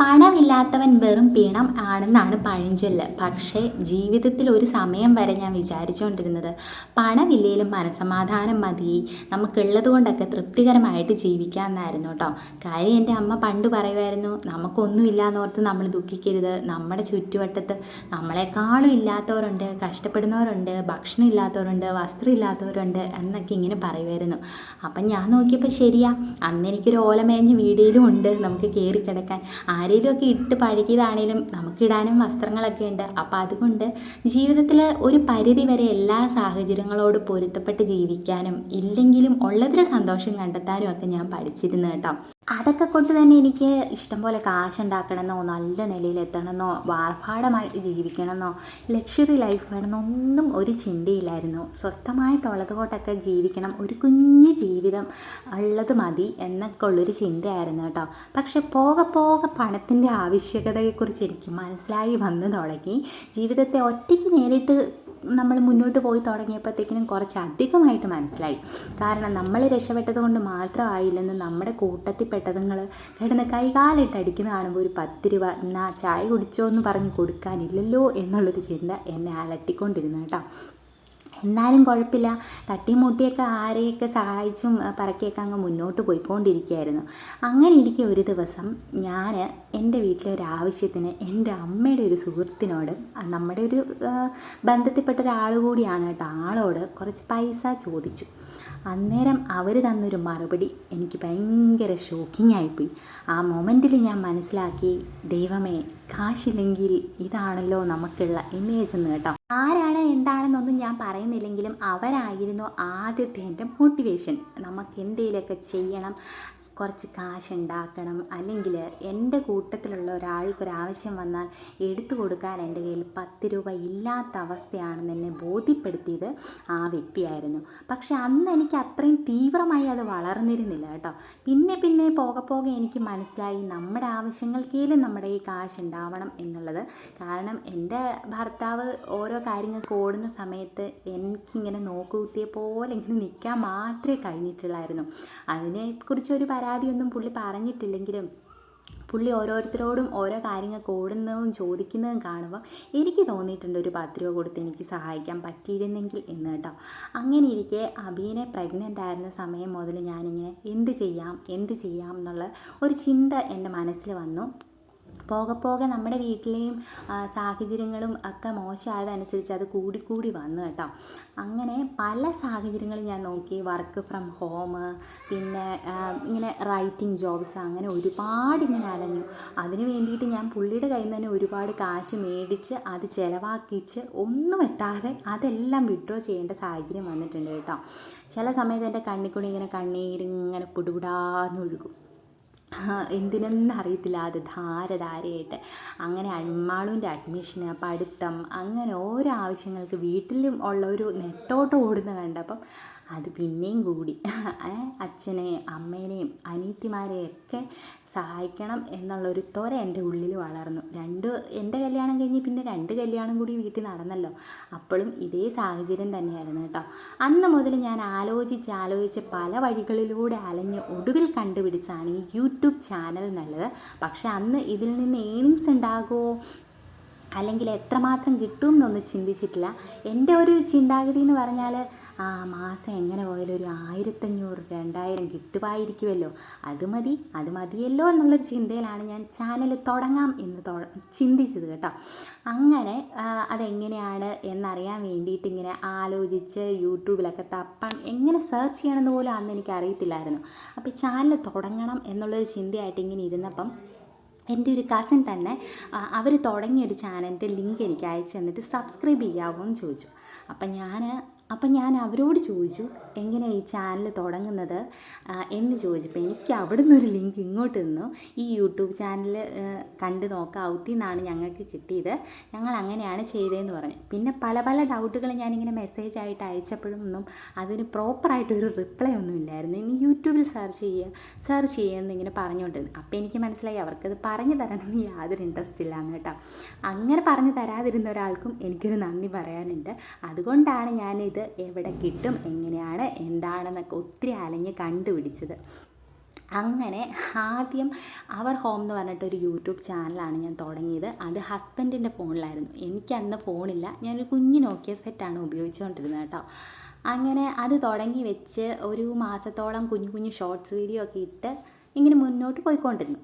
പണമില്ലാത്തവൻ വെറും പിണം ആണെന്നാണ് പഴഞ്ചൊല്ല്. പക്ഷേ ജീവിതത്തിൽ ഒരു സമയം വരെ ഞാൻ വിചാരിച്ചുകൊണ്ടിരുന്നത് പണമില്ലേലും മനസ്സമാധാനം മതി, നമുക്കുള്ളത് കൊണ്ടൊക്കെ തൃപ്തികരമായിട്ട് ജീവിക്കാമെന്നായിരുന്നു കേട്ടോ. കാര്യം എൻ്റെ അമ്മ പണ്ട് പറയുമായിരുന്നു, നമുക്കൊന്നുമില്ലാന്നോർത്ത് നമ്മൾ ദുഃഖിക്കരുത്. നമ്മുടെ ചുറ്റുവട്ടത്ത് നമ്മളെക്കാളും ഇല്ലാത്തവരുണ്ട്, കഷ്ടപ്പെടുന്നവരുണ്ട്, ഭക്ഷണം ഇല്ലാത്തവരുണ്ട്, വസ്ത്രം ഇല്ലാത്തവരുണ്ട് എന്നൊക്കെ ഇങ്ങനെ പറയുമായിരുന്നു. അപ്പം ഞാൻ നോക്കിയപ്പോൾ ശരിയാ, അന്ന് എനിക്കൊരു ഓലമേഞ്ഞ വീടിലും ഉണ്ട് നമുക്ക് കയറി കിടക്കാൻ. ആരെങ്കിലുമൊക്കെ ഇട്ട് പഴകിയതാണേലും നമുക്കിടാനും വസ്ത്രങ്ങളൊക്കെ ഉണ്ട്. അപ്പം അതുകൊണ്ട് ജീവിതത്തിൽ ഒരു പരിധി വരെ എല്ലാ സാഹചര്യങ്ങളോട് പൊരുത്തപ്പെട്ട് ജീവിക്കാനും ഇല്ലെങ്കിലും ഉള്ളതിൽ സന്തോഷം കണ്ടെത്താനും ഒക്കെ ഞാൻ പഠിച്ചിരുന്നു കേട്ടോ. അതൊക്കെ കൊണ്ട് തന്നെ എനിക്ക് ഇഷ്ടം പോലെ കാശുണ്ടാക്കണമെന്നോ, നല്ല നിലയിലെത്തണമെന്നോ, ആർഭാടമായിട്ട് ജീവിക്കണമെന്നോ, ലക്ഷറി ലൈഫ് വേണമെന്നോ ഒന്നും ഒരു ചിന്തയില്ലായിരുന്നു. സ്വസ്ഥമായിട്ടുള്ളത് കൊണ്ടൊക്കെ ജീവിക്കണം, ഒരു കുഞ്ഞു ജീവിതം ഉള്ളത് മതി എന്നൊക്കെ ഉള്ളൊരു ചിന്തയായിരുന്നു കേട്ടോ. പക്ഷെ പോകെ പോകെ പണത്തിൻ്റെ ആവശ്യകതയെക്കുറിച്ച് എനിക്ക് മനസ്സിലായി വന്നു തുടങ്ങി. ജീവിതത്തെ ഒറ്റയ്ക്ക് നേരിട്ട് നമ്മൾ മുന്നോട്ട് പോയി തുടങ്ങിയപ്പോഴത്തേക്കിനും കുറച്ച് അധികമായിട്ട് മനസ്സിലായി. കാരണം നമ്മൾ രക്ഷപ്പെട്ടത് കൊണ്ട് മാത്രമായില്ലെന്ന് നമ്മുടെ കൂട്ടത്തിൽ പെട്ടതുങ്ങൾ കിടന്ന് കൈകാലിട്ട് അടിക്കുന്ന കാണുമ്പോൾ ഒരു 10 രൂപ എന്നാ ചായ കുടിച്ചോ എന്ന് പറഞ്ഞ് കൊടുക്കാനില്ലല്ലോ എന്നുള്ളൊരു ചിന്ത എന്നെ അലട്ടിക്കൊണ്ടിരുന്നു കേട്ടോ. എന്നാലും കുഴപ്പമില്ല, തട്ടിയും മുട്ടിയൊക്കെ ആരെയൊക്കെ സഹായിച്ചും പറക്കിയൊക്കെ അങ്ങ് മുന്നോട്ട് പോയിക്കൊണ്ടിരിക്കുകയായിരുന്നു. അങ്ങനെ ഇരിക്കെ ഒരു ദിവസം ഞാൻ എൻ്റെ വീട്ടിലെ ഒരു ആവശ്യത്തിന് എൻ്റെ അമ്മയുടെ ഒരു സുഹൃത്തിനോട്, നമ്മുടെ ഒരു ബന്ധത്തിൽപ്പെട്ട ഒരാൾ കൂടിയാണ് കേട്ടോ, ആളോട് കുറച്ച് പൈസ ചോദിച്ചു. അന്നേരം അവർ തന്നൊരു മറുപടി എനിക്ക് ഭയങ്കര ഷോക്കിംഗ് ആയിപ്പോയി. ആ മൊമെൻറ്റിൽ ഞാൻ മനസ്സിലാക്കി, ദൈവമേ, കാശില്ലെങ്കിൽ ഇതാണല്ലോ നമുക്കുള്ള ഇമേജ് എന്ന് കേട്ടോ. ആരാണ് എന്താണെന്നൊന്നും ഞാൻ പറയുന്നില്ലെങ്കിലും അവരായിരുന്നു ആദ്യത്തെ എൻ്റെ മോട്ടിവേഷൻ. നമുക്ക് എന്തെങ്കിലുമൊക്കെ ചെയ്യണം, കുറച്ച് കാശുണ്ടാക്കണം, അല്ലെങ്കിൽ എൻ്റെ കൂട്ടത്തിലുള്ള ഒരാൾക്കൊരാവശ്യം വന്നാൽ എടുത്തു കൊടുക്കാൻ എൻ്റെ കയ്യിൽ 10 രൂപ ഇല്ലാത്ത അവസ്ഥയാണെന്ന് എന്നെ ബോധ്യപ്പെടുത്തിയത് ആ വ്യക്തിയായിരുന്നു. പക്ഷെ അന്ന് എനിക്ക് അത്രയും തീവ്രമായി അത് വളർന്നിരുന്നില്ല കേട്ടോ. പിന്നെ പിന്നെ പോകെ പോകെ എനിക്ക് മനസ്സിലായി നമ്മുടെ ആവശ്യങ്ങൾക്കേലും നമ്മുടെ ഈ കാശുണ്ടാവണം എന്നുള്ളത്. കാരണം എൻ്റെ ഭർത്താവ് ഓരോ കാര്യങ്ങൾക്ക് ഓടുന്ന സമയത്ത് എനിക്കിങ്ങനെ നോക്കുകുത്തിയെ പോലെ ഇങ്ങനെ നിൽക്കാൻ മാത്രമേ കഴിഞ്ഞിട്ടുള്ളായിരുന്നു. അതിനെക്കുറിച്ചൊരു പരാതിയൊന്നും പുള്ളി പറഞ്ഞിട്ടില്ലെങ്കിലും പുള്ളി ഓരോരുത്തരോടും ഓരോ കാര്യങ്ങൾക്ക് ഓടുന്നതും ചോദിക്കുന്നതും കാണുമ്പോൾ എനിക്ക് തോന്നിയിട്ടുണ്ട് ഒരു 10 രൂപ കൊടുത്ത് എനിക്ക് സഹായിക്കാൻ പറ്റിയിരുന്നെങ്കിൽ എന്ന് കേട്ടോ. അങ്ങനെ ഇരിക്കെ അബീനെ പ്രഗ്നൻ്റ് ആയിരുന്ന സമയം മുതൽ ഞാനിങ്ങനെ എന്ത് ചെയ്യാം എന്നുള്ള ഒരു ചിന്ത എൻ്റെ മനസ്സിൽ വന്നു. പോകെ പോകെ നമ്മുടെ വീട്ടിലെയും സാഹചര്യങ്ങളും ഒക്കെ മോശമായതനുസരിച്ച് അത് കൂടിക്കൂടി വന്നു കേട്ടോ. അങ്ങനെ പല സാഹചര്യങ്ങളും ഞാൻ നോക്കി, വർക്ക് ഫ്രം ഹോം, പിന്നെ ഇങ്ങനെ റൈറ്റിംഗ് ജോബ്സ്, അങ്ങനെ ഒരുപാട് ഇങ്ങനെ അലഞ്ഞു. അതിന് വേണ്ടിയിട്ട് ഞാൻ പുള്ളിയുടെ കയ്യിൽ നിന്ന് തന്നെ ഒരുപാട് കാശ് മേടിച്ച് അത് ചിലവാക്കിച്ച് ഒന്നും എത്താതെ അതെല്ലാം വിഡ്രോ ചെയ്യേണ്ട സാഹചര്യം വന്നിട്ടുണ്ട് കേട്ടോ. ചില സമയത്ത് എൻ്റെ കണ്ണിക്കൂടി ഇങ്ങനെ കണ്ണീരിങ്ങനെ പുടുപുടാന്നൊഴുകും. എന്തിനെന്ന് അറിയത്തില്ല, അത് ധാരധാരയായിട്ട്. അങ്ങനെ അമ്മാളുവിൻ്റെ അഡ്മിഷന്, പഠിത്തം, അങ്ങനെ ഓരോ ആവശ്യങ്ങൾക്ക് വീട്ടിലും ഉള്ള ഒരു നെട്ടോട്ടം ഓടുന്ന കണ്ടപ്പം അത് പിന്നെയും കൂടി. അച്ഛനെയും അമ്മേനെയും അനിയത്തിമാരെയൊക്കെ സഹായിക്കണം എന്നുള്ളൊരു ത്വര എൻ്റെ ഉള്ളിൽ വളർന്നു. എൻ്റെ കല്യാണം കഴിഞ്ഞ് പിന്നെ 2 കല്യാണം കൂടി വീട്ടിൽ നടന്നല്ലോ. അപ്പോഴും ഇതേ സാഹചര്യം തന്നെയായിരുന്നു കേട്ടോ. അന്ന് മുതൽ ഞാൻ ആലോചിച്ച് പല വഴികളിലൂടെ അലഞ്ഞ് ഒടുവിൽ കണ്ടുപിടിച്ചാണ് ഈ യൂട്യൂബ് ചാനൽ എന്നുള്ളത്. പക്ഷെ അന്ന് ഇതിൽ നിന്ന് ഏണിങ്സ് ഉണ്ടാകുമോ അല്ലെങ്കിൽ എത്രമാത്രം കിട്ടും എന്നൊന്നും ചിന്തിച്ചിട്ടില്ല. എൻ്റെ ഒരു ചിന്താഗതി എന്ന് പറഞ്ഞാൽ മാസം എങ്ങനെ പോയാലും ഒരു 1500 2000 കിട്ടുമായിരിക്കുമല്ലോ, അത് മതിയല്ലോ എന്നുള്ളൊരു ചിന്തയിലാണ് ഞാൻ ചാനൽ തുടങ്ങാം എന്ന് ചിന്തിച്ചത് കേട്ടോ. അങ്ങനെ അതെങ്ങനെയാണ് എന്നറിയാൻ വേണ്ടിയിട്ട് ഇങ്ങനെ ആലോചിച്ച് യൂട്യൂബിലൊക്കെ എങ്ങനെ സെർച്ച് ചെയ്യണമെന്ന് പോലും അന്ന് എനിക്ക് അറിയത്തില്ലായിരുന്നു. അപ്പോൾ ചാനൽ തുടങ്ങണം എന്നുള്ളൊരു ചിന്തയായിട്ട് ഇങ്ങനെ ഇരുന്നപ്പം എൻ്റെ ഒരു കസിൻ തന്നെ അവർ തുടങ്ങിയൊരു ചാനലിൻ്റെ ലിങ്ക് എനിക്ക് അയച്ചു തന്നിട്ട് സബ്സ്ക്രൈബ് ചെയ്യാമോ എന്ന് ചോദിച്ചു. അപ്പം ഞാൻ അവരോട് ചോദിച്ചു എങ്ങനെയാണ് ഈ ചാനൽ തുടങ്ങുന്നത് എന്ന് ചോദിച്ചപ്പോൾ എനിക്ക് അവിടെ നിന്നൊരു ലിങ്ക് ഇങ്ങോട്ട് തന്നു. ഈ യൂട്യൂബ് ചാനൽ കണ്ടു നോക്കാം, ഔത്തിൽ നിന്നാണ് ഞങ്ങൾക്ക് കിട്ടിയത്, ഞങ്ങൾ അങ്ങനെയാണ് ചെയ്തതെന്ന് പറഞ്ഞു. പിന്നെ പല ഡൗട്ടുകൾ ഞാനിങ്ങനെ മെസ്സേജായിട്ട് അയച്ചപ്പോഴൊന്നും അതിന് പ്രോപ്പറായിട്ടൊരു റിപ്ലൈ ഒന്നും ഇല്ലായിരുന്നു. ഇനി യൂട്യൂബിൽ സെർച്ച് ചെയ്യുമെന്ന് ഇങ്ങനെ പറഞ്ഞുകൊണ്ടിരുന്നു. അപ്പോൾ എനിക്ക് മനസ്സിലായി അവർക്കത് പറഞ്ഞു തരണമെന്ന് യാതൊരു ഇൻട്രസ്റ്റ് ഇല്ലാന്ന് കേട്ടോ. അങ്ങനെ പറഞ്ഞു തരാതിരുന്ന ഒരാൾക്കും എനിക്കൊരു നന്ദി പറയാനുണ്ട്. അതുകൊണ്ടാണ് ഞാനിത് എവിടെ കിട്ടും, എങ്ങനെയാണ്, എന്താണെന്നൊക്കെ ഒത്തിരി അലഞ്ഞ് കണ്ടുപിടിച്ചത്. അങ്ങനെ ആദ്യം അവർ ഹോം എന്ന് പറഞ്ഞിട്ടൊരു യൂട്യൂബ് ചാനലാണ് ഞാൻ തുടങ്ങിയത്. അത് ഹസ്ബൻഡിൻ്റെ ഫോണിലായിരുന്നു. എനിക്ക് അന്ന് ഫോണില്ല, ഞാനൊരു കുഞ്ഞ് നോക്കിയ സെറ്റാണ് ഉപയോഗിച്ചുകൊണ്ടിരുന്നത് കേട്ടോ. അങ്ങനെ അത് തുടങ്ങി വെച്ച് ഒരു മാസത്തോളം കുഞ്ഞു കുഞ്ഞു ഷോർട്സ് വീഡിയോ ഒക്കെ ഇട്ട് ഇങ്ങനെ മുന്നോട്ട് പോയിക്കൊണ്ടിരുന്നു.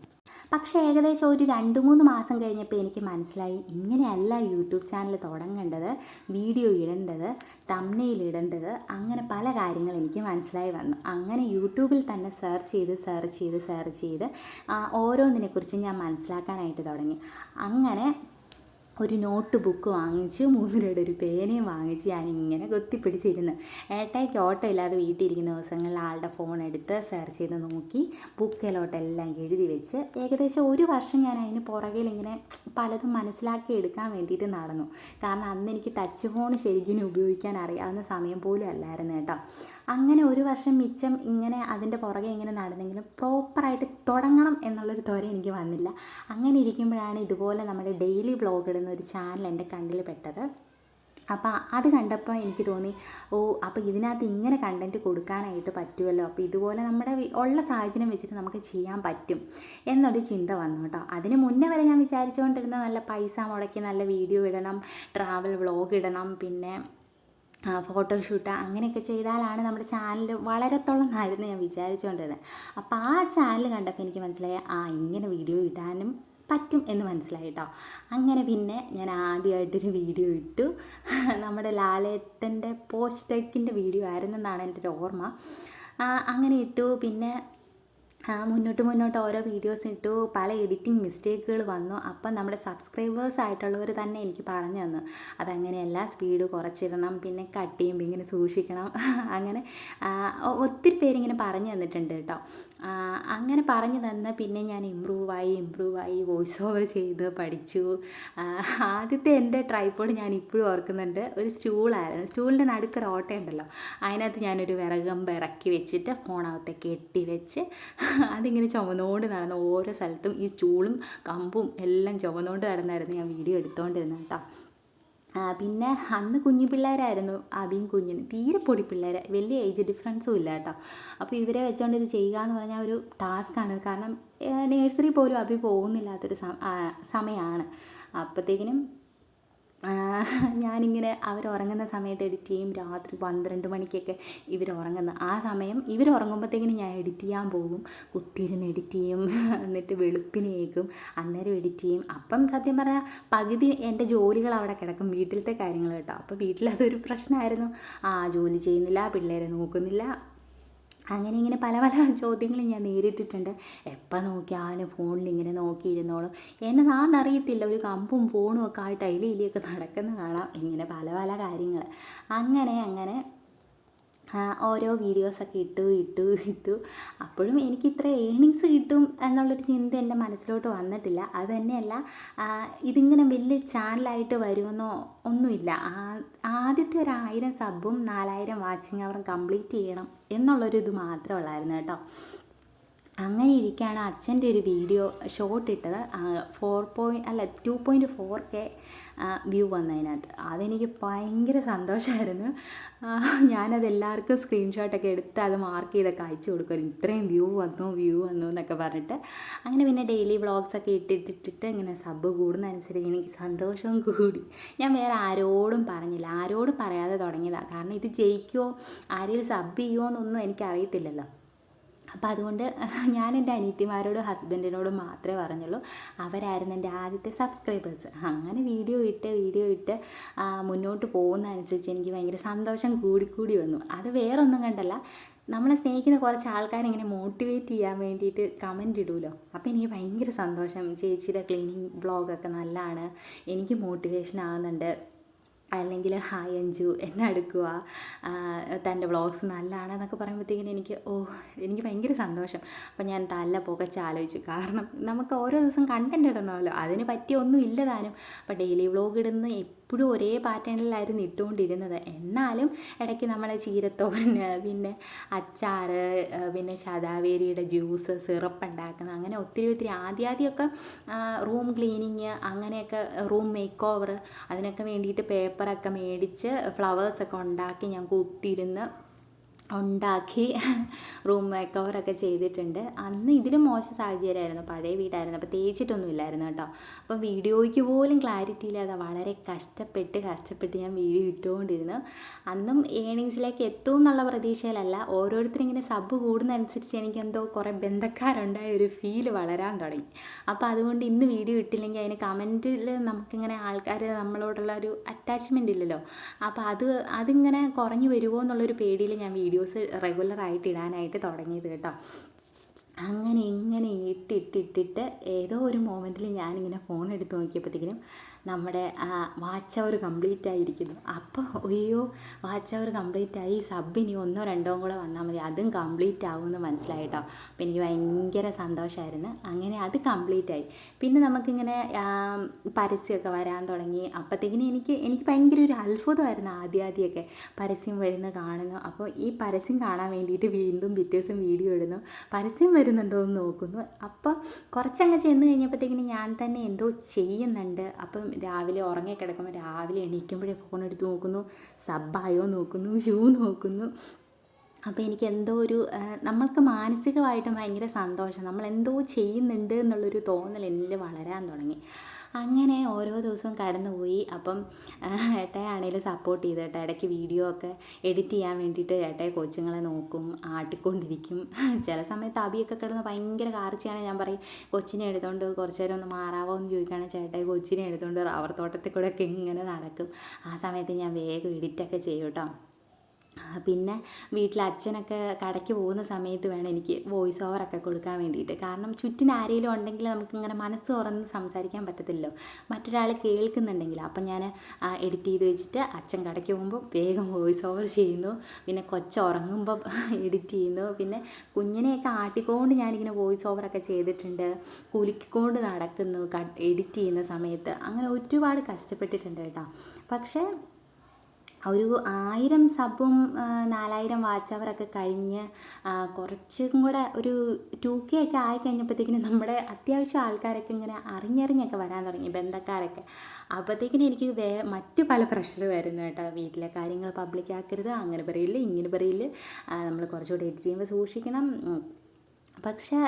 പക്ഷേ ഏകദേശം ഒരു 2-3 മാസം കഴിഞ്ഞപ്പോൾ എനിക്ക് മനസ്സിലായി, ഇങ്ങനെയല്ല യൂട്യൂബ് ചാനൽ തുടങ്ങേണ്ടത്, വീഡിയോ ഇടേണ്ടത്, തംബ്നെയിൽ ഇടേണ്ടത്, അങ്ങനെ പല കാര്യങ്ങൾ എനിക്ക് മനസ്സിലായി വന്നു. അങ്ങനെ യൂട്യൂബിൽ തന്നെ സെർച്ച് ചെയ്ത് ഓരോന്നിനെക്കുറിച്ചും ഞാൻ മനസ്സിലാക്കാനായിട്ട് തുടങ്ങി. അങ്ങനെ ഒരു നോട്ട് ബുക്ക് വാങ്ങിച്ച് 3 രൂപയുടെ ഒരു പേനയും വാങ്ങിച്ച് ഞാനിങ്ങനെ കൊത്തിപ്പിടിച്ചിരുന്ന് ഏട്ടായിക്ക് ഓട്ടോ ഇല്ലാതെ വീട്ടിലിരിക്കുന്ന ദിവസങ്ങളിൽ ആളുടെ ഫോൺ എടുത്ത് സെർച്ച് ചെയ്ത് നോക്കി ബുക്കിലോട്ടെല്ലാം എഴുതി വെച്ച് ഏകദേശം 1 വർഷം ഞാൻ അതിന് പുറകിൽ ഇങ്ങനെ പലതും മനസ്സിലാക്കി എടുക്കാൻ വേണ്ടിയിട്ട് നടന്നു. കാരണം അന്ന് എനിക്ക് ടച്ച് ഫോൺ ശരിക്കും ഉപയോഗിക്കാൻ അറിയാവുന്ന സമയം പോലും അല്ലായിരുന്നു കേട്ടോ. അങ്ങനെ 1 വർഷം മിച്ചം ഇങ്ങനെ അതിൻ്റെ പുറകെ ഇങ്ങനെ നടന്നെങ്കിലും പ്രോപ്പറായിട്ട് തുടങ്ങണം എന്നുള്ളൊരു ത്വര എനിക്ക് വന്നില്ല. അങ്ങനെ ഇരിക്കുമ്പോഴാണ് ഇതുപോലെ നമ്മുടെ ഡെയിലി വ്ളോഗ് ഇടുന്ന ഒരു ചാനൽ എൻ്റെ കണ്ണിൽ പെട്ടത്. അപ്പോൾ അത് കണ്ടപ്പോൾ എനിക്ക് തോന്നി, അപ്പോൾ ഇതിനകത്ത് ഇങ്ങനെ കണ്ടൻറ്റ് കൊടുക്കാനായിട്ട് പറ്റുമല്ലോ, അപ്പോൾ ഇതുപോലെ നമ്മുടെ ഉള്ള സാഹചര്യം വെച്ചിട്ട് നമുക്ക് ചെയ്യാൻ പറ്റും എന്നൊരു ചിന്ത വന്നു കേട്ടോ. അതിന് മുന്നേ വരെ ഞാൻ വിചാരിച്ചുകൊണ്ടിരുന്ന നല്ല പൈസ മുടക്കി നല്ല വീഡിയോ ഇടണം, ട്രാവൽ വ്ളോഗ് ഇടണം, പിന്നെ ഫോട്ടോഷൂട്ട് അങ്ങനെയൊക്കെ ചെയ്താലാണ് നമ്മുടെ ചാനൽ വളരത്തുള്ളതെന്നായിരുന്നു ഞാൻ വിചാരിച്ചുകൊണ്ടിരുന്നത്. അപ്പോൾ ആ ചാനൽ കണ്ടപ്പോൾ എനിക്ക് മനസ്സിലായി, ഇങ്ങനെ വീഡിയോ ഇടാനും പറ്റും എന്ന് മനസ്സിലായി കേട്ടോ. അങ്ങനെ പിന്നെ ഞാൻ ആദ്യമായിട്ടൊരു വീഡിയോ ഇട്ടു. നമ്മുടെ ലാലേട്ടൻ്റെ പോസ്റ്റ് ടെക്കിൻ്റെ വീഡിയോ ആയിരുന്നെന്നാണ് എൻ്റെ ഒരു ഓർമ്മ. അങ്ങനെ ഇട്ടു. പിന്നെ മുന്നോട്ട് ഓരോ വീഡിയോസ് ഇട്ടു. പല എഡിറ്റിംഗ് മിസ്റ്റേക്കുകൾ വന്നു. അപ്പം നമ്മുടെ സബ്സ്ക്രൈബേഴ്സ് ആയിട്ടുള്ളവർ തന്നെ എനിക്ക് പറഞ്ഞു തന്നു, അതങ്ങനെയല്ല, സ്പീഡ് കുറച്ചിടണം, പിന്നെ കട്ട് ചെയ്യുമ്പോൾ ഇങ്ങനെ സൂക്ഷിക്കണം. അങ്ങനെ ഒത്തിരി പേരിങ്ങനെ പറഞ്ഞു തന്നിട്ടുണ്ട് കേട്ടോ. അങ്ങനെ പറഞ്ഞു തന്ന് പിന്നെ ഞാൻ ഇമ്പ്രൂവായി വോയിസ് ഓവർ ചെയ്ത് പഠിച്ചു. ആദ്യത്തെ എൻ്റെ ട്രൈപോഡ് ഞാൻ ഇപ്പോഴും ഓർക്കുന്നുണ്ട്. ഒരു സ്റ്റൂളായിരുന്നു. സ്റ്റൂളിൻ്റെ നടുക്കൊരു ഓട്ടയുണ്ടല്ലോ, അതിനകത്ത് ഞാനൊരു വിറകമ്പ് ഇറക്കി വെച്ചിട്ട് ഫോണകത്തെ കെട്ടി വെച്ച് അതിങ്ങനെ ചുമന്നുകൊണ്ട് നടന്ന് ഓരോ സ്ഥലത്തും ഈ സ്റ്റൂളും കമ്പും എല്ലാം ചുമന്നുകൊണ്ട് നടന്നായിരുന്നു ഞാൻ വീഡിയോ എടുത്തുകൊണ്ടിരുന്നത് കേട്ടോ. പിന്നെ അന്ന് കുഞ്ഞു പിള്ളേരായിരുന്നു, അബിയും കുഞ്ഞിന് തീരെ പൊടി പിള്ളേർ, വലിയ ഏജ് ഡിഫറൻസും ഇല്ല കേട്ടോ. അപ്പോൾ ഇവരെ വെച്ചുകൊണ്ട് ഇത് ചെയ്യുക എന്ന് പറഞ്ഞാൽ ഒരു ടാസ്ക്കാണ്. കാരണം നേഴ്സറി പോലും അബി പോകുന്നില്ലാത്തൊരു സമയമാണ്. അപ്പോഴത്തേക്കിനും ഞാനിങ്ങനെ അവരുറങ്ങുന്ന സമയത്ത് എഡിറ്റ് ചെയ്യും. രാത്രി 12 മണിക്കൊക്കെ ഇവരുറങ്ങുന്ന ആ സമയം ഇവരുറങ്ങുമ്പോഴത്തേക്കിനും ഞാൻ എഡിറ്റ് ചെയ്യാൻ പോകും. കുത്തിയിരുന്ന് എഡിറ്റ് ചെയ്യും. എന്നിട്ട് വെളുപ്പിനേക്കും അന്നേരം എഡിറ്റ് ചെയ്യും. അപ്പം സത്യം പറഞ്ഞാൽ പകുതി എൻ്റെ ജോലികൾ അവിടെ കിടക്കും, വീട്ടിലത്തെ കാര്യങ്ങൾ കേട്ടോ. അപ്പോൾ വീട്ടിലതൊരു പ്രശ്നമായിരുന്നു. ജോലി ചെയ്യുന്നില്ല, പിള്ളേരെ നോക്കുന്നില്ല, അങ്ങനെ ഇങ്ങനെ പല ചോദ്യങ്ങളും ഞാൻ നേരിട്ടിട്ടുണ്ട്. എപ്പോൾ നോക്കിയാലും ഫോണിൽ ഇങ്ങനെ നോക്കിയിരുന്നോളും, എന്നതാണെന്നറിയത്തില്ല, ഒരു കമ്പും ഫോണും ഒക്കെ ആയിട്ട് അതിലിയൊക്കെ നടക്കുന്ന കാണാം. ഇങ്ങനെ പല കാര്യങ്ങൾ. അങ്ങനെ ഓരോ വീഡിയോസൊക്കെ ഇട്ടു. അപ്പോഴും എനിക്ക് ഇത്ര ഏണിങ്സ് കിട്ടും എന്നുള്ളൊരു ചിന്ത എൻ്റെ മനസ്സിലോട്ട് വന്നിട്ടില്ല. അത് തന്നെയല്ല, ഇതിങ്ങനെ വലിയ ചാനലായിട്ട് വരുമെന്നോ ഒന്നുമില്ല. ആദ്യത്തെ 1000 സബും 4000 വാച്ചിങ് അവറും കംപ്ലീറ്റ് ചെയ്യണം എന്നുള്ളൊരു ഇത് മാത്രമേ ഉള്ളായിരുന്നു കേട്ടോ. അങ്ങനെ ഇരിക്കുകയാണ് അച്ഛൻ്റെ ഒരു വീഡിയോ ഷോർട്ട് ഇട്ടത്. 2.4K view വന്നതിനകത്ത്. അതെനിക്ക് ഭയങ്കര സന്തോഷമായിരുന്നു. ഞാനത് എല്ലാവർക്കും സ്ക്രീൻഷോട്ടൊക്കെ എടുത്ത് അത് മാർക്ക് ചെയ്തൊക്കെ അയച്ചു കൊടുക്കുമായിരുന്നു, ഇത്രയും വ്യൂ വന്നു എന്നൊക്കെ പറഞ്ഞിട്ട്. അങ്ങനെ പിന്നെ ഡെയിലി വ്ളോഗ്സൊക്കെ ഇട്ടിട്ട് ഇങ്ങനെ സബ് കൂടുന്നതനുസരിച്ച് എനിക്ക് സന്തോഷവും കൂടി. ഞാൻ വേറെ ആരോടും പറഞ്ഞില്ല, ആരോടും പറയാതെ തുടങ്ങിയതാണ്. കാരണം ഇത് ജയിക്കുമോ, ആരെങ്കിലും സബ് ചെയ്യുമോ എന്നൊന്നും എനിക്കറിയത്തില്ലല്ലോ. അപ്പോൾ അതുകൊണ്ട് ഞാൻ എൻ്റെ അനിയത്തിമാരോടും ഹസ്ബൻഡിനോടും മാത്രമേ പറഞ്ഞുള്ളൂ. അവരായിരുന്നു എൻ്റെ ആദ്യത്തെ സബ്സ്ക്രൈബേഴ്സ്. അങ്ങനെ വീഡിയോ ഇട്ട് മുന്നോട്ട് പോകുന്നതനുസരിച്ച് എനിക്ക് ഭയങ്കര സന്തോഷം കൂടി വന്നു. അത് വേറൊന്നും കണ്ടല്ല, നമ്മളെ സ്നേഹിക്കുന്ന കുറച്ച് ആൾക്കാരിങ്ങനെ മോട്ടിവേറ്റ് ചെയ്യാൻ വേണ്ടിയിട്ട് കമൻ്റ് ഇടുമല്ലോ. അപ്പോൾ എനിക്ക് ഭയങ്കര സന്തോഷം. ചേച്ചിയുടെ ക്ലീനിങ് വ്ളോഗൊക്കെ നല്ലതാണ്, എനിക്ക് മോട്ടിവേഷൻ ആകുന്നുണ്ട്, അല്ലെങ്കിൽ ഹായ് അഞ്ജു എന്നെ എടുക്കുക, തൻ്റെ വ്ളോഗ്സ് നല്ലതാണ് എന്നൊക്കെ പറയുമ്പോഴത്തേക്കിനും എനിക്ക് ഭയങ്കര സന്തോഷം. അപ്പോൾ ഞാൻ തല പുകച്ച് ആലോചിച്ചു. കാരണം നമുക്ക് ഓരോ ദിവസം കണ്ടൻറ് ഇടണമല്ലോ, അതിന് പറ്റിയ ഒന്നും ഇല്ല താനും. അപ്പോൾ ഡെയിലി വ്ളോഗ് ഇടുന്ന എപ്പോഴും ഒരേ പാറ്റേണിലായിരുന്നു ഇട്ടുകൊണ്ടിരുന്നത്. എന്നാലും ഇടയ്ക്ക് നമ്മുടെ ചീരത്തോരൻ, പിന്നെ അച്ചാർ, പിന്നെ ശതാവേരിയുടെ ജ്യൂസ്, സിറപ്പ് ഉണ്ടാക്കുന്ന, അങ്ങനെ ഒത്തിരി ആദ്യമൊക്കെ റൂം ക്ലീനിങ്, അങ്ങനെയൊക്കെ റൂം മേക്ക് ഓവർ, അതിനൊക്കെ വേണ്ടിയിട്ട് പേപ്പറൊക്കെ മേടിച്ച് ഫ്ലവേഴ്സൊക്കെ ഉണ്ടാക്കി ഞാൻ കുത്തിയിരുന്ന് ഉണ്ടാക്കി റൂം മേക്ക് ഓവറൊക്കെ ചെയ്തിട്ടുണ്ട്. അന്ന് ഇതിലും മോശം സാഹചര്യമായിരുന്നു, പഴയ വീടായിരുന്നു, അപ്പോൾ തേച്ചിട്ടൊന്നും ഇല്ലായിരുന്നു കേട്ടോ. അപ്പോൾ വീഡിയോയ്ക്ക് പോലും ക്ലാരിറ്റി ഇല്ലാതെ വളരെ കഷ്ടപ്പെട്ട് ഞാൻ വീഡിയോ ഇട്ടുകൊണ്ടിരുന്നു. അന്നും ഏണിങ്സിലേക്ക് എത്തും എന്നുള്ള പ്രതീക്ഷയിലല്ല, ഓരോരുത്തരിങ്ങനെ സബ് കൂടുന്നതനുസരിച്ച് എനിക്കെന്തോ കുറേ ബന്ധക്കാരുണ്ടായ ഒരു ഫീല് വളരാൻ തുടങ്ങി. അപ്പോൾ അതുകൊണ്ട് ഇന്ന് വീഡിയോ ഇട്ടില്ലെങ്കിൽ അതിന് കമൻറ്റിൽ നമുക്കിങ്ങനെ ആൾക്കാർ നമ്മളോടുള്ള ഒരു അറ്റാച്ച്മെൻ്റ് ഇല്ലല്ലോ, അപ്പോൾ അതിങ്ങനെ കുറഞ്ഞു വരുമോ എന്നുള്ളൊരു പേടിയിൽ ഞാൻ വീഡിയോസ് റെഗുലറായിട്ട് ഇടാനായിട്ട് തുടങ്ങിയത് കേട്ടോ. അങ്ങനെ ഇങ്ങനെ ഇട്ടിട്ട് ഏതോ ഒരു മൊമെൻറ്റിൽ ഞാനിങ്ങനെ ഫോൺ എടുത്ത് നോക്കിയപ്പോഴത്തേക്കിനും നമ്മുടെ വാച്ച് അവർ കംപ്ലീറ്റ് ആയിരിക്കുന്നു. അപ്പോൾ അയ്യോ, വാച്ച് അവർ കംപ്ലീറ്റ് ആയി, സബ് ഇനി 1 or 2 കൂടെ വന്നാൽ മതി, അതും കംപ്ലീറ്റ് ആവുമെന്ന് മനസ്സിലായിട്ടോ. അപ്പോൾ എനിക്ക് ഭയങ്കര സന്തോഷമായിരുന്നു. അങ്ങനെ അത് കംപ്ലീറ്റ് ആയി. പിന്നെ നമുക്കിങ്ങനെ പരസ്യമൊക്കെ വരാൻ തുടങ്ങി. അപ്പോഴത്തേക്കിനും എനിക്ക് ഭയങ്കര ഒരു അത്ഭുതമായിരുന്നു ആദ്യമൊക്കെ പരസ്യം വരുന്ന കാണുന്നു. അപ്പോൾ ഈ പരസ്യം കാണാൻ വേണ്ടിയിട്ട് വീണ്ടും പിറ്റേ ദിവസം വീഡിയോ ഇടുന്നു, പരസ്യം വരുന്നുണ്ടോ എന്ന് നോക്കുന്നു. അപ്പോൾ കുറച്ചങ്ങ് ചെന്ന് കഴിഞ്ഞപ്പോഴത്തേക്കിനും ഞാൻ തന്നെ എന്തോ ചെയ്യുന്നുണ്ട്. അപ്പം രാവിലെ ഉറങ്ങിക്കിടക്കുമ്പോൾ രാവിലെ എണീക്കുമ്പോഴേ ഫോൺ എടുത്ത് നോക്കുന്നു, സബ്ബായോ നോക്കുന്നു, വ്യൂ നോക്കുന്നു. അപ്പോൾ എനിക്ക് എന്തോ ഒരു നമ്മൾക്ക് മാനസികമായിട്ടും ഭയങ്കര സന്തോഷം, നമ്മളെന്തോ ചെയ്യുന്നുണ്ട് എന്നുള്ളൊരു തോന്നൽ എന്നിൽ വളരാൻ തുടങ്ങി. അങ്ങനെ ഓരോ ദിവസവും കടന്നുപോയി. അപ്പം ഏട്ടയാണേലും സപ്പോർട്ട് ചെയ്തു കേട്ടോ. ഇടയ്ക്ക് വീഡിയോ ഒക്കെ എഡിറ്റ് ചെയ്യാൻ വേണ്ടിയിട്ട് ഏട്ടയെ കൊച്ചുങ്ങളെ നോക്കും, ആട്ടിക്കൊണ്ടിരിക്കും. ചില സമയത്ത് അബിയൊക്കെ കിടന്ന് ഭയങ്കര കാർച്ചയാണ്, ഞാൻ പറയും കൊച്ചിനെ എടുത്തുകൊണ്ട് കുറച്ച് നേരം ഒന്ന് മാറാവോ എന്ന് ചോദിക്കുകയാണെങ്കിൽ ചേട്ടായി കൊച്ചിനെ എടുത്തുകൊണ്ട് റബ്ബർ തോട്ടത്തിൽ കൂടെ ഒക്കെ ഇങ്ങനെ നടക്കും. ആ സമയത്ത് ഞാൻ വേഗം എഡിറ്റൊക്കെ ചെയ്യും കേട്ടോ. പിന്നെ വീട്ടിൽ അച്ഛനൊക്കെ കടയ്ക്ക് പോകുന്ന സമയത്ത് വേണം എനിക്ക് വോയിസ് ഓവറൊക്കെ കൊടുക്കാൻ വേണ്ടിയിട്ട്. കാരണം ചുറ്റിന് ആരെങ്കിലും ഉണ്ടെങ്കിൽ നമുക്കിങ്ങനെ മനസ്സ് തുറന്ന് സംസാരിക്കാൻ പറ്റത്തില്ലല്ലോ, മറ്റൊരാൾ കേൾക്കുന്നുണ്ടെങ്കിൽ. അപ്പം ഞാൻ എഡിറ്റ് ചെയ്ത് വെച്ചിട്ട് അച്ഛൻ കടയ്ക്ക് പോകുമ്പോൾ വേഗം വോയിസ് ഓവർ ചെയ്യുന്നു, പിന്നെ ഉറങ്ങുമ്പോൾ എഡിറ്റ് ചെയ്യുന്നു, പിന്നെ കുഞ്ഞിനെയൊക്കെ ആട്ടിക്കൊണ്ട് ഞാനിങ്ങനെ വോയിസ് ഓവറൊക്കെ ചെയ്തിട്ടുണ്ട്, കുലുക്കിക്കൊണ്ട് നടക്കുന്നു എഡിറ്റ് ചെയ്യുന്ന സമയത്ത്. അങ്ങനെ ഒരുപാട് കഷ്ടപ്പെട്ടിട്ടുണ്ട് കേട്ടോ. പക്ഷേ ഒരു 1000 സബും 4000 വാച്ച് അവറൊക്കെ കഴിഞ്ഞ് കുറച്ചും കൂടെ ഒരു 2K ഒക്കെ ആയിക്കഴിഞ്ഞപ്പോഴത്തേക്കിനും നമ്മുടെ അത്യാവശ്യം ആൾക്കാരൊക്കെ ഇങ്ങനെ അറിഞ്ഞൊക്കെ വരാൻ തുടങ്ങി, ബന്ധക്കാരൊക്കെ. അപ്പോഴത്തേക്കിനും എനിക്ക് മറ്റു പല പ്രഷർ വരുന്നു കേട്ടോ. വീട്ടിലെ കാര്യങ്ങൾ പബ്ലിക്കാക്കരുത്, അങ്ങനെ പറയില്ല, ഇങ്ങനെ പറയില്ല, നമ്മൾ കുറച്ചുകൂടി എഡിറ്റ് ചെയ്യുമ്പോൾ സൂക്ഷിക്കണം. പക്ഷേ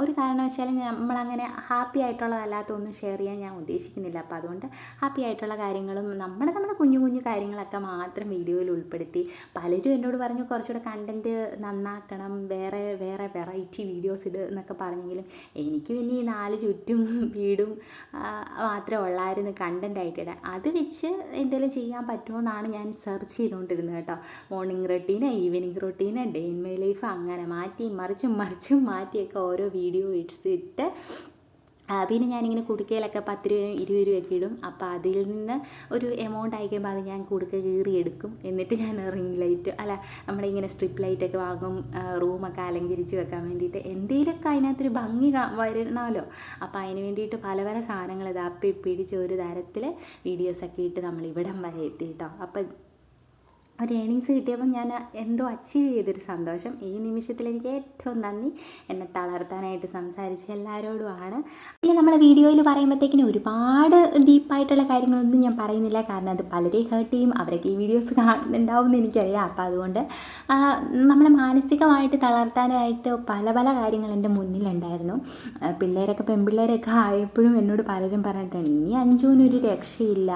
ഒരു കാരണവശാലും നമ്മളങ്ങനെ ഹാപ്പി ആയിട്ടുള്ളതല്ലാത്ത ഒന്നും ഷെയർ ചെയ്യാൻ ഞാൻ ഉദ്ദേശിക്കുന്നില്ല. അപ്പോൾ അതുകൊണ്ട് ഹാപ്പി ആയിട്ടുള്ള കാര്യങ്ങളും നമ്മുടെ കുഞ്ഞു കാര്യങ്ങളൊക്കെ മാത്രം വീഡിയോയിൽ ഉൾപ്പെടുത്തി. പലരും എന്നോട് പറഞ്ഞു കുറച്ചുകൂടെ കണ്ടൻറ്റ് നന്നാക്കണം, വേറെ വെറൈറ്റി വീഡിയോസ് ഇട് എന്നൊക്കെ പറഞ്ഞെങ്കിലും എനിക്ക് പിന്നെ ഈ 4 ചുറ്റും വീടും മാത്രമേ ഉള്ളായിരുന്നു കണ്ടൻറ്റായിട്ടിടാൻ. അത് വെച്ച് എന്തെങ്കിലും ചെയ്യാൻ പറ്റുമോ എന്നാണ് ഞാൻ സെർച്ച് ചെയ്തുകൊണ്ടിരുന്നത് കേട്ടോ. Morning routine, evening routine, day in my life, അങ്ങനെ മറിച്ചും മാറ്റിയൊക്കെ ഓരോ വീഡിയോ ഇട്ട് പിന്നെ ഞാനിങ്ങനെ കുടുക്കയിലൊക്കെ 10 രൂപയും 20 രൂപയൊക്കെ ഇടും. അപ്പോൾ അതിൽ നിന്ന് ഒരു എമൗണ്ട് ആയിക്കുമ്പോൾ അത് ഞാൻ കുടുക്ക കീറിയെടുക്കും. എന്നിട്ട് ഞാൻ റിംഗ് ലൈറ്റ് നമ്മുടെ ഇങ്ങനെ സ്ട്രിപ്പ് ലൈറ്റൊക്കെ വാങ്ങും, റൂമൊക്കെ അലങ്കരിച്ച് വെക്കാൻ വേണ്ടിയിട്ട്. എന്തെങ്കിലുമൊക്കെ അതിനകത്തൊരു ഭംഗി വരണമല്ലോ. അപ്പോൾ അതിന് വേണ്ടിയിട്ട് പല സാധനങ്ങൾ ഇതാപ്പി പിടിച്ച് ഒരു തരത്തിൽ വീഡിയോസൊക്കെ ഇട്ട് നമ്മൾ ഇവിടം വരെ എത്തി കേട്ടോ. അപ്പം ഒരു ഏണിങ്സ് കിട്ടിയപ്പോൾ ഞാൻ എന്തോ അച്ചീവ് ചെയ്തൊരു സന്തോഷം. ഈ നിമിഷത്തിൽ എനിക്ക് ഏറ്റവും നന്ദി എന്നെ തളർത്താനായിട്ട് സംസാരിച്ച എല്ലാവരോടുമാണ്. പിന്നെ നമ്മൾ വീഡിയോയിൽ പറയുമ്പോഴത്തേക്കിനും ഒരുപാട് ഡീപ്പായിട്ടുള്ള കാര്യങ്ങളൊന്നും ഞാൻ പറയുന്നില്ല, കാരണം അത് പലരെയും ഹേർട്ട് ചെയ്യും. അവരൊക്കെ ഈ വീഡിയോസ് കാണുന്നുണ്ടാവും എന്ന് എനിക്കറിയാം. അപ്പോൾ അതുകൊണ്ട് നമ്മളെ മാനസികമായിട്ട് തളർത്താനായിട്ട് പല കാര്യങ്ങൾ എൻ്റെ മുന്നിലുണ്ടായിരുന്നു. പെൺപിള്ളേരൊക്കെ ആയപ്പോഴും എന്നോട് പലരും പറഞ്ഞിട്ടുണ്ട്, ഇനി അഞ്ജുവിനൊരു രക്ഷയില്ല,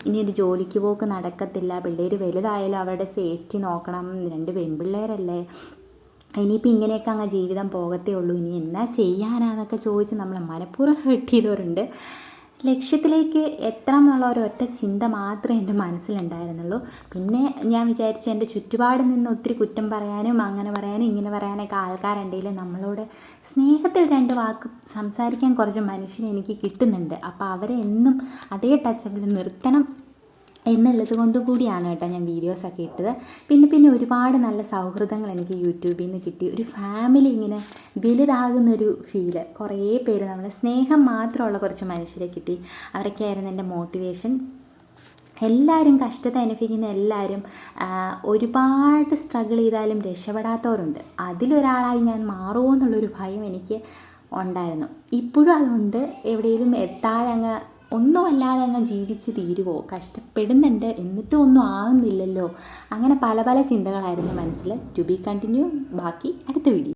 ഇനി ഒരു ജോലിക്ക് പോക്ക് നടക്കത്തില്ല, പിള്ളേർ വലുതായാലും അവരുടെ സേഫ്റ്റി നോക്കണം, 2 പെൺപിള്ളേരല്ലേ, ഇനിയിപ്പോൾ ഇങ്ങനെയൊക്കെ അങ്ങ് ജീവിതം പോകത്തേ ഉള്ളൂ, ഇനി എന്നാ ചെയ്യാനാന്നൊക്കെ ചോദിച്ച് നമ്മളെ മനഃപൂർവ്വം ഹേർട്ട് ചെയ്തവരുണ്ട്. ലക്ഷ്യത്തിലേക്ക് എത്തണം എന്നുള്ള ഒരൊറ്റ ചിന്ത മാത്രമേ എൻ്റെ മനസ്സിലുണ്ടായിരുന്നുള്ളൂ. പിന്നെ ഞാൻ വിചാരിച്ചു എൻ്റെ ചുറ്റുപാടിൽ നിന്ന് ഒത്തിരി കുറ്റം പറയാനും അങ്ങനെ പറയാനും ഇങ്ങനെ പറയാനൊക്കെ ആൾക്കാരുണ്ടെങ്കിലും നമ്മളോട് സ്നേഹത്തിൽ 2 വാക്ക് സംസാരിക്കാൻ കുറച്ച് മനുഷ്യനെ എനിക്ക് കിട്ടുന്നുണ്ട്. അപ്പോൾ അവരെ എന്നും അതേ ടച്ചപ്പിൽ നിർത്തണം എന്നുള്ളത് കൊണ്ട് കൂടിയാണ് കേട്ടോ ഞാൻ വീഡിയോസൊക്കെ ഇട്ടത്. പിന്നെ ഒരുപാട് നല്ല സൗഹൃദങ്ങൾ എനിക്ക് യൂട്യൂബിൽ നിന്ന് കിട്ടി. ഒരു ഫാമിലി ഇങ്ങനെ വലുതാകുന്നൊരു ഫീല്. കുറേ പേര് നമ്മളെ സ്നേഹം മാത്രമുള്ള കുറച്ച് മനുഷ്യരെ കിട്ടി. അവരൊക്കെയായിരുന്നു എൻ്റെ മോട്ടിവേഷൻ. എല്ലാവരും കഷ്ടത അനുഭവിക്കുന്ന എല്ലാവരും ഒരുപാട് സ്ട്രഗിൾ ചെയ്താലും രക്ഷപ്പെടാത്തവരുണ്ട്. അതിലൊരാളായി ഞാൻ മാറുമോ എന്നുള്ളൊരു ഭയം എനിക്ക് ഉണ്ടായിരുന്നു. ഇപ്പോഴും അതുകൊണ്ട് എവിടെയെങ്കിലും എത്താതെ അങ്ങ് ഒന്നുമല്ലാതെ അങ്ങ് ജീവിച്ച് തീരുവോ, കഷ്ടപ്പെടുന്നുണ്ട് എന്നിട്ടും ഒന്നും ആകുന്നില്ലല്ലോ, അങ്ങനെ പല പല ചിന്തകളായിരുന്നു മനസ്സിൽ. To be continue. ബാക്കി അടുത്ത വീഡിയോ.